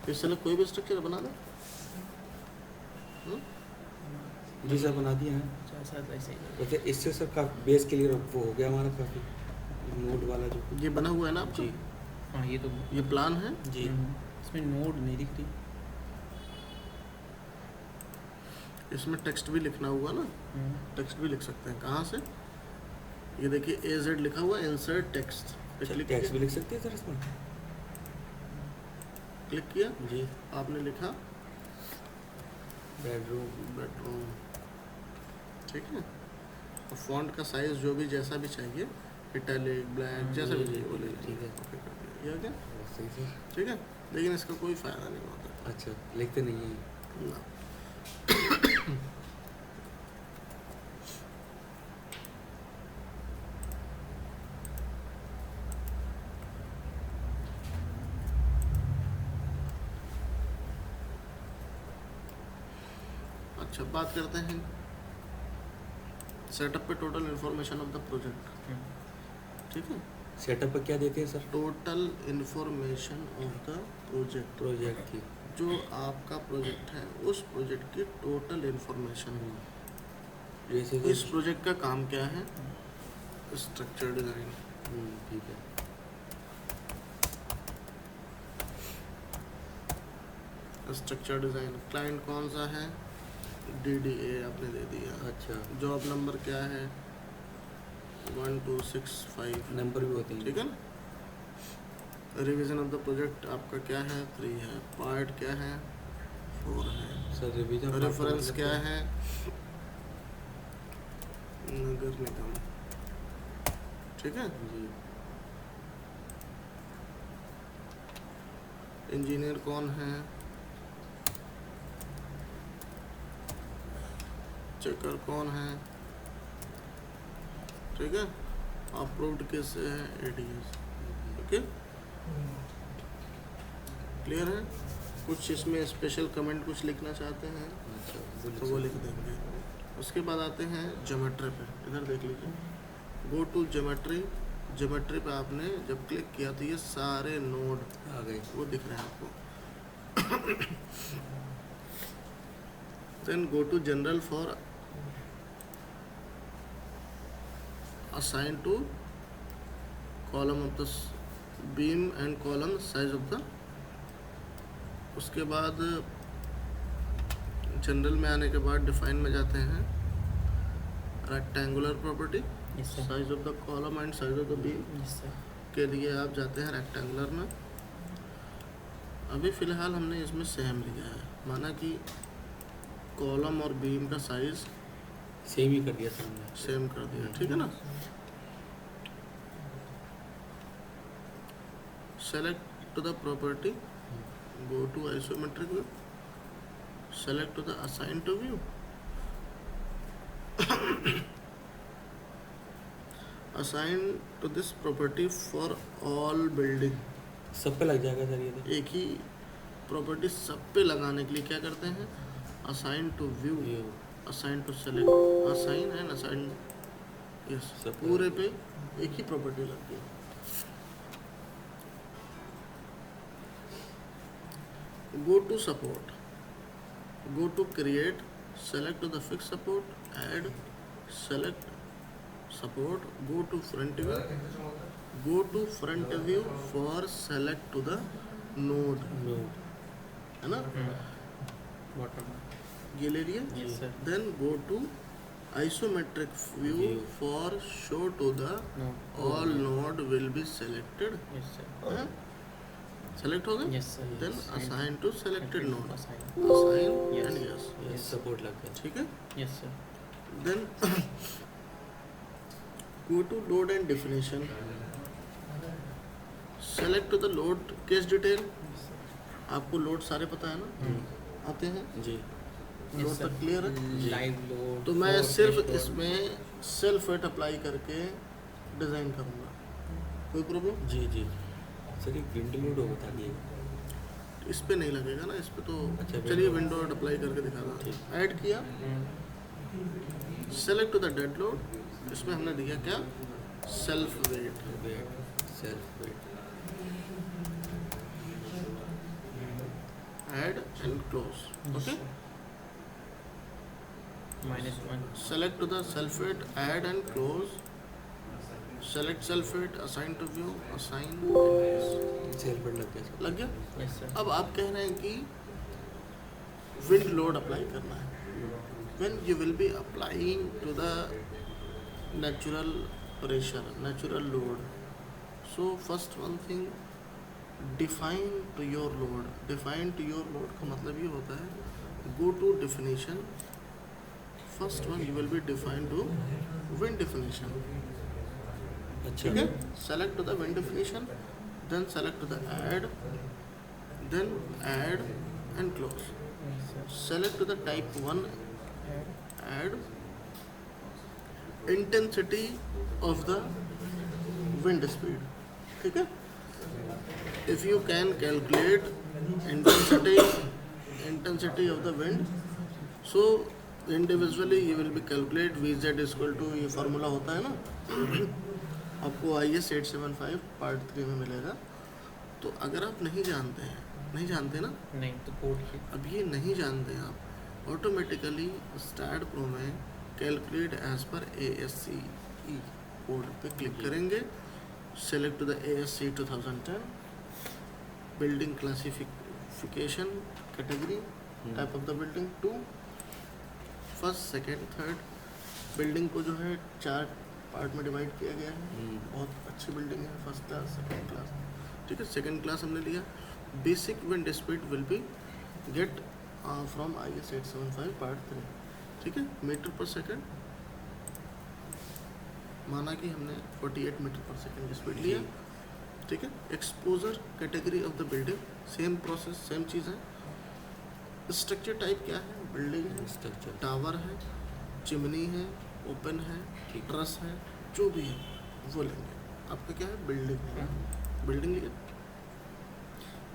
इससे अलग कोई भी स्ट्रक्चर बना दो। जी सर बना दिए हैं। शायद ऐसे ही वैसे इससे सर का बेस क्लियर वो हो गया हमारा काफ़ी नोड वाला जो। ये बना हुआ है ना आपका? जी हाँ ये तो ये प्लान है। जी इसमें नोड नहीं दिख रही। इसमें टेक्स्ट भी लिखना हुआ ना, टेक्स्ट भी लिख सकते हैं। कहाँ से? ये देखिए AZ लिखा हुआ है, इंसर्ट टेक्स्ट पे क्लिक टैक्स भी किया, लिख सकते हैं सर इसमें। क्लिक किया, जी आपने लिखा बेडरूम। ठीक है। और फॉन्ट का साइज जो भी जैसा भी चाहिए, इटैलिक, ब्लैक, जैसा भी चाहिए वो ले लीजिए। ठीक है। ओके कर दिया, ये हो गया। सही सर। ठीक है, लेकिन इसका कोई फ़ायदा नहीं होता अच्छा लिखते नहीं हैं। ना। अच्छा, बात करते हैं सेटअप पे total information of the project. ठीक है, सेटअप पर क्या देते हैं sir? Total information of the project, project की। जो आपका प्रोजेक्ट है उस प्रोजेक्ट की टोटल इन्फॉर्मेशन। जैसे इस प्रोजेक्ट का काम क्या है? Structure design. ठीक है। स्ट्रक्चर डिज़ाइन, क्लाइंट कौन सा है? DDA आपने दे दिया। अच्छा जॉब नंबर क्या है? 1265 नंबर भी होते हैं। ठीक है ना। रिवीजन ऑफ द प्रोजेक्ट आपका क्या है? 3 है। पार्ट क्या है? 4 है। सर रिवीजन रेफरेंस क्या है? नगर निगम। ठीक है। जी इंजीनियर कौन है? चेकर कौन है? ठीक है। अप्रूव्ड किससे है? ADS। ओके, क्लियर है? कुछ इसमें स्पेशल कमेंट कुछ लिखना चाहते हैं अच्छा तो वो लिख देंगे। उसके बाद आते हैं ज्योमेट्री पे। इधर देख लीजिए, गो टू ज्योमेट्री। ज्योमेट्री पे आपने जब क्लिक किया तो ये सारे नोड आ गए। वो दिख रहे हैं आपको। Then go to general for assign to column of the beam and column size of the. उसके बाद जनरल में आने के बाद डिफाइन में जाते हैं, rectangular property, yes sir. Size of the column and size of the beam yes sir. के लिए आप जाते हैं रेक्टेंगुलर में। अभी फ़िलहाल हमने इसमें सेम लिया है, माना कि कॉलम और बीम का साइज सेम ही कर दिया सर हमने। सेम कर दिया। ठीक है ना। Select to the property, go to isometric view, select to the assign to view, assign to this property for all building. सब पे लग जाएगा सर ये तो। एक ही प्रॉपर्टी सब पे लगाने के लिए क्या करते हैं? Assign to view, assign to select, assign and assign. Yes, सब पे पूरे पे एक ही प्रॉपर्टी लगती है। Go to support, go to create, select to the fix support, add, select support, go to front view, go to front view for select to the node, है ना। बॉटम। ये ले लिए। Yes sir. then go to isometric view for show to the all node will be selected। Yes sir. select हो गए। Yes sir. then assign to selected node, assign. assign Yes. and yes। ये support लग गया। ठीक है। Yes sir. then go to load and definition, select to the load case detail। आपको load सारे पता है ना, आते हैं जी लोड तक क्लियर है। Live load. तो मैं सिर्फ इसमें सेल्फ वेट अप्लाई करके डिज़ाइन करूँगा, कोई प्रॉब्लम? जी जी सर एक विंडो लोड हो बता दिए। इस पे नहीं लगेगा ना, इस पे तो अच्छा, चलिए विंडो अप्लाई करके दिखा रहा हूँ। ऐड किया, select to the dead load. इसमें हमने दिया क्या? Self weight. Weight self weight add and close. Okay. -1. Select to the sulfate, add and close. Select sulfate, assign to view, assign. सेल पर लग गया सब। लग गया। Yes sir. अब आप कह रहे हैं कि विंड लोड अप्लाई करना है. When you will be applying to the natural pressure, natural load. So first one thing, define to your load. Define to your load का मतलब ये होता है, go to definition. First one you will be defined to wind definition. अच्छा ठीक है. Select to the wind definition, then select to the add, then add and close. Yes sir. Select to the type 1, add intensity of the wind speed. ठीक है. If you can calculate intensity of the wind, so individually you will be calculate Vz equal to, ये formula होता है ना आपको IS 875 part 3 में मिलेगा. तो अगर आप नहीं जानते ना, नहीं तो कोड की अब ये नहीं जानते हैं आप, ऑटोमेटिकली स्टार्ट प्रो में calculate as per ASCE code पे क्लिक करेंगे. Select to the ASCE 2010, building classification category, type of the building 2, first second third. Building को जो है 4 पार्ट में डिवाइड किया गया है. बहुत अच्छी बिल्डिंग है, फर्स्ट क्लास, सेकेंड क्लास. ठीक है. सेकेंड क्लास हमने लिया. Basic wind speed will be get from IS 875 part 3. ठीक है. मीटर पर सेकेंड माना कि हमने 48 मीटर पर सेकेंड स्पीड लिया. ठीक है. Exposure category of the building, same process, same चीज़ है. स्ट्रक्चर टाइप क्या है, बिल्डिंग है, स्ट्रक्चर टावर है, चिमनी है, ओपन है, ट्रस है, जो भी है वो लेंगे. आपका क्या है, बिल्डिंग है. बिल्डिंग लिया.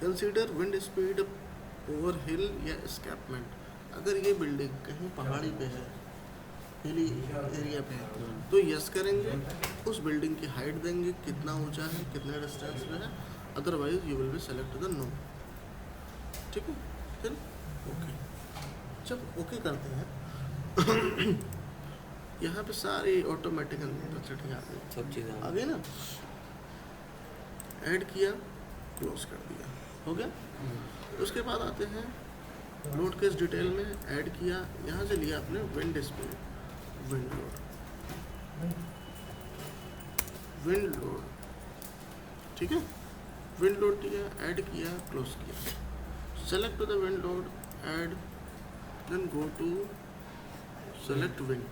कंसीडर विंड स्पीड ओवर हिल या स्कैपमेंट. अगर ये बिल्डिंग कहीं पहाड़ी पे है, हिली एरिया पे है, तो यस करेंगे. उस बिल्डिंग की हाइट देंगे, कितना ऊंचा है, कितने डिस्टेंस पे है. Otherwise you will be select the no. ठीक है. फिर ओके. जब ओके करते हैं यहाँ पे सारी ऑटोमेटिक सेटिंग आ गई, सब चीज़ें आ गई ना. ऐड किया, क्लोज कर दिया, हो गया. उसके बाद आते हैं लोड केस डिटेल में. ऐड किया, यहाँ से लिया आपने विंड स्पीड, विंड लोड. ठीक है. विंड लोड किया, ऐड किया, क्लोज किया. Select to the wind load, add, then go to select wind.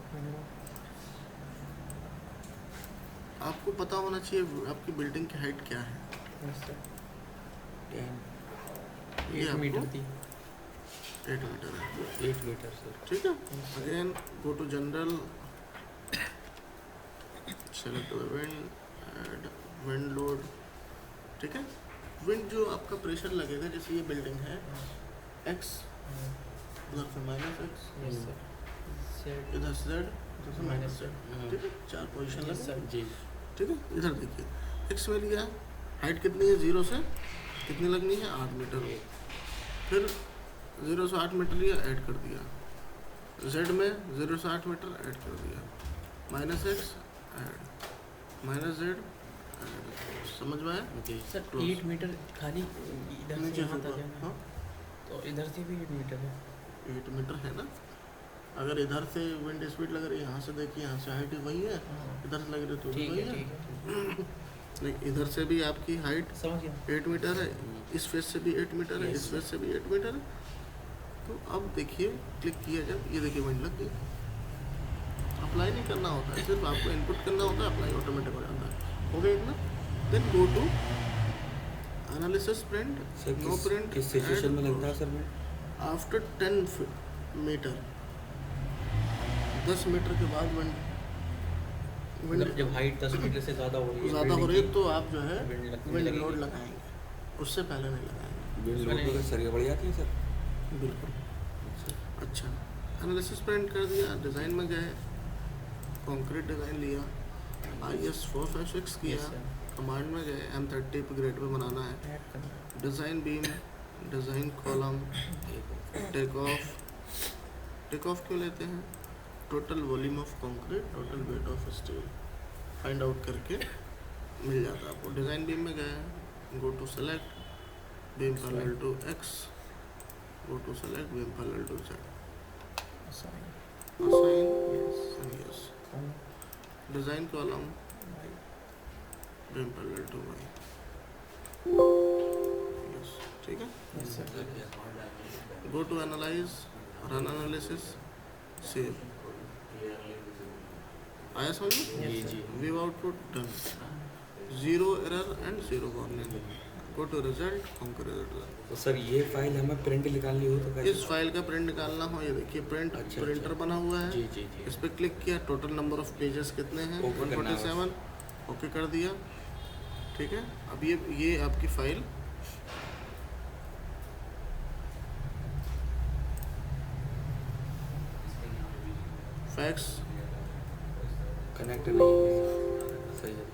आपको पता होना चाहिए आपकी बिल्डिंग की हाइट क्या है. Yes sir. 8 8 मीटर थी. 8 मीटर है. 8 मीटर सर। ठीक है. Again go to general, select wind, add wind load. ठीक है. विंड जो आपका प्रेशर लगेगा, जैसे ये बिल्डिंग है x, उधर से -x, Yes sir. Z. इधर से z, इधर से Minus -z. Z. ठीक है. 4 पोजिशन Yes sir. लगे. जी ठीक है. इधर देखिए, x में लिया, हाइट कितनी है, 0 से कितनी लगनी है, 8 मीटर. फिर 0 से 8 मीटर लिया, ऐड कर दिया. z में 0 से 8 मीटर ऐड कर दिया. -x add, -z add. समझ में आया. जी सर Close. 8 मीटर खाली इधर से नीचे यहाँ से तक ऊपर. है ना, हाँ, तो इधर से भी 8 मीटर है. 8 मीटर है ना. अगर इधर से विंड स्पीड लग रही है, यहाँ से देखिए, यहाँ से हाइट वही है, हाँ, इधर से लग रही है तो भी ठीक वही है है. ठीक है. नहीं, इधर से भी आपकी हाइट समझ गया. 8 मीटर है, इस फेस से भी 8 मीटर है, Yes. इस फेस से भी 8 मीटर है. तो अब देखिए, क्लिक किया जब, ये देखिए विंड लग गई. अप्लाई नहीं करना होता है, सिर्फ आपको इनपुट करना होता है, अप्लाई ऑटोमेटिक हो जाता है. हो गया इतना. Then go to analysis print, sir no print. किस सिचुएशन में लगता है सर मैं आफ्टर 10 मीटर, 10 मीटर के बाद विंड मतलब जब हाइट 10 मीटर से ज़्यादा हो रही है, ज़्यादा हो रही है building तो आप जो है विंड लगने विंड लगेगी. लोड लगाएंगे, उससे पहले नहीं लगाएंगे. बिल्ड उसमें लोड नहीं- सरिया बढ़ जाती है सर। बिल्कुल. अच्छा, एनालिसिस प्रिंट कर दिया, डिज़ाइन में गए, कंक्रीट डिज़ाइन लिया, IS 456 की. किया, Yes sir. कमांड में गए, M30 पे ग्रेड पे बनाना है, ऐड करना. Design beam design column take off क्यों लेते हैं? Total volume of concrete, total weight of steel find out करके मिल जाता है आपको। डिज़ाइन बीम में गए, गो to select beam parallel to x, go to select beam parallel to Z, Assign. Assign Yes. And yes. Column. Design column Right. Beam parallel to Y, yes, ठीक है। Yes, sir. Go to analyse, run analysis, save. आया समझ में? Yes, sir. View output done, zero error and zero warning. Go to result, contour result. तो sir ये file हमें print निकालनी हो तो कैसे? इस फाइल का प्रिंट निकालना हो, ये देखिए प्रिंट अच्छा, प्रिंटर अच्छा। बना हुआ है। जी जी जी। इस पर क्लिक किया, टोटल नंबर ऑफ पेजेस कितने हैं? ओके करना है 147। ओके कर दिया, ठीक है। अब ये आपकी फाइल फैक्स कनेक्ट नहीं है, सही है।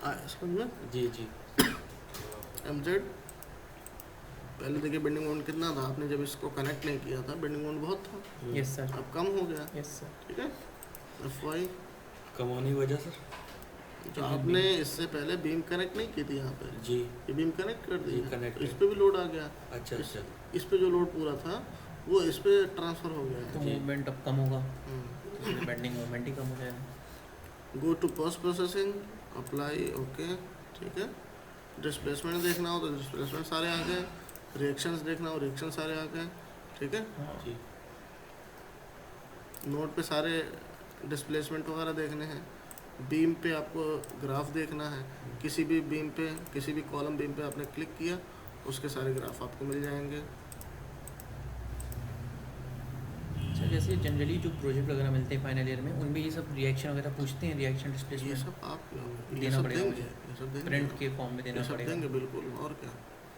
आया समझ में? जी जी। MZ पहले देखिए बेंडिंग मोमेंट कितना था, आपने जब इसको कनेक्ट नहीं किया था बेंडिंग मोमेंट बहुत था, Yes, sir. अब कम हो गया, Yes, sir. ठीक है। FY कम होने की वजह सर? जो आपने इससे पहले बीम कनेक्ट नहीं की थी यहाँ पे, जी। ये बीम कनेक्ट कर दी जी, है, connect इस है। पे भी लोड आ गया, अच्छा अच्छा। इस पे जो लोड पूरा था वो इस पे ट्रांसफर हो गया तो है। जी। मूवमेंट अब कम होगा, हम्म। बेंडिंग मूवमेंट ही कम हो जाएगा। Go to post processing, apply, okay, ठीक है। डिस्प्लेसमेंट देखना हो तो डिस्प्लेसमेंट सारे आ गए, रिएक्शंस देखना हो रिएक्शन सारे आ गए, ठीक है। हाँ. जी। नोट पे सारे डिस्प्लेसमेंट वगैरह देखने हैं। बीम पे आपको ग्राफ देखना है, किसी भी बीम पे, किसी भी कॉलम बीम पे आपने क्लिक किया उसके सारे ग्राफ आपको मिल जाएंगे। अच्छा, जैसे जनरली जो प्रोजेक्ट वगैरह मिलते हैं फाइनल ईयर में, उनमें ये सब रिएक्शन वगैरह पूछते हैं, रिएक्शन ये डिस्प्लेसमेंट सब आप ये देना सब पड़ेगा देंगे, मुझे। ये सब देंगे, प्रिंट के फॉर्म में ये देना सब पड़ेगा। देंगे बिल्कुल। और क्या,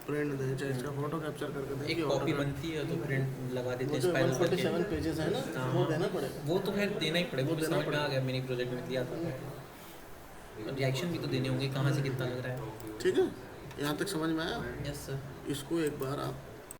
प्रिंट दें चाहे इसका फोटो कैप्चर करके देंगे। एक कॉपी बनती है तो प्रिंट लगा देते वो हैं जो स्पाइरल 147 करके। पेजेस है ना, हाँ। वो देना पड़ेगा। वो तो खैर देना ही पड़ेगा, वो वो देना समझ में आ पड़ेगा। गया, मिनी प्रोजेक्ट में दिया था। रिएक्शन भी तो देने होंगे, कहाँ से कितना लग रहा है। ठीक है, यहाँ तक समझ में आया? Yes sir. इसको एक बार आप